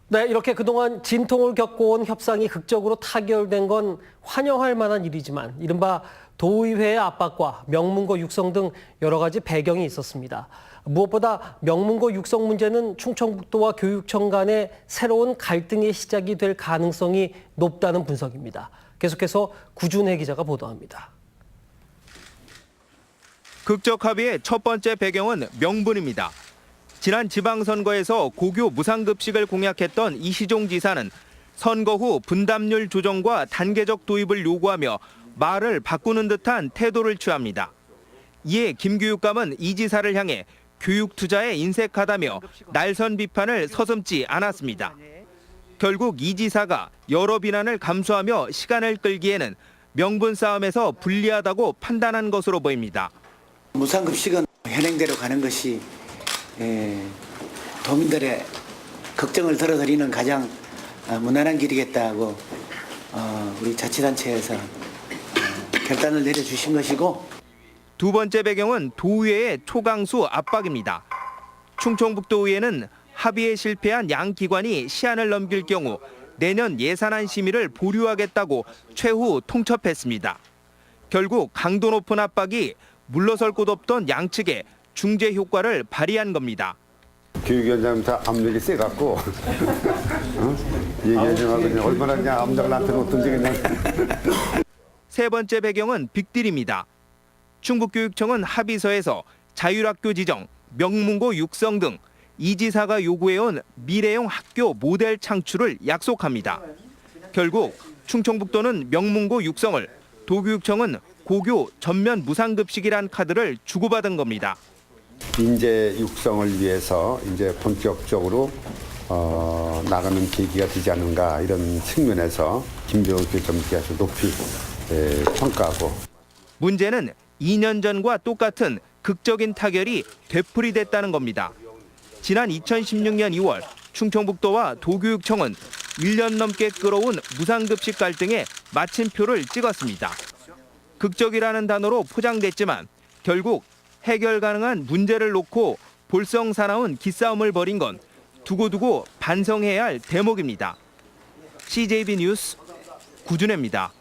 네, 이렇게 그동안 진통을 겪어온 협상이 극적으로 타결된 건 환영할 만한 일이지만 이른바 도의회의 압박과 명문고 육성 등 여러 가지 배경이 있었습니다. 무엇보다 명문고 육성 문제는 충청북도와 교육청 간의 새로운 갈등의 시작이 될 가능성이 높다는 분석입니다. 계속해서 구준혜 기자가 보도합니다. 극적 합의의 첫 번째 배경은 명분입니다. 지난 지방선거에서 고교 무상급식을 공약했던 이시종 지사는 선거 후 분담률 조정과 단계적 도입을 요구하며 말을 바꾸는 듯한 태도를 취합니다. 이에 김교육감은 이 지사를 향해 교육 투자에 인색하다며 날선 비판을 서슴지 않았습니다. 결국 이 지사가 여러 비난을 감수하며 시간을 끌기에는 명분 싸움에서 불리하다고 판단한 것으로 보입니다. 무상급식은 현행대로 가는 것이 도민들의 걱정을 덜어드리는 가장 무난한 길이겠다고 우리 자치단체에서 결단을 내려주신 것이고, 두 번째 배경은 도의회의 초강수 압박입니다. 충청북도의회는 합의에 실패한 양 기관이 시한을 넘길 경우 내년 예산안 심의를 보류하겠다고 최후 통첩했습니다. 결국 강도 높은 압박이 물러설 곳 없던 양측에 중재 효과를 발휘한 겁니다. 교육위원장부터 압력이 세갖고 얘기하지 마 그냥 얼마나 그냥 압력을 나한테 놓든지 그냥. 세 번째 배경은 빅딜입니다. 충북교육청은 합의서에서 자율학교 지정, 명문고 육성 등 이 지사가 요구해온 미래형 학교 모델 창출을 약속합니다. 결국 충청북도는 명문고 육성을, 도교육청은 고교 전면 무상급식이란 카드를 주고받은 겁니다. 인재 육성을 위해서 이제 본격적으로 나가는 계기가 되지 않은가 이런 측면에서 김병욱 교육감께 아주 높이 평가하고. 문제는 2년 전과 똑같은 극적인 타결이 되풀이됐다는 겁니다. 지난 2016년 2월 충청북도와 도교육청은 1년 넘게 끌어온 무상급식 갈등에 마침표를 찍었습니다. 극적이라는 단어로 포장됐지만 결국 해결 가능한 문제를 놓고 볼썽사나운 기싸움을 벌인 건 두고두고 반성해야 할 대목입니다. CJB 뉴스 구준혜입니다.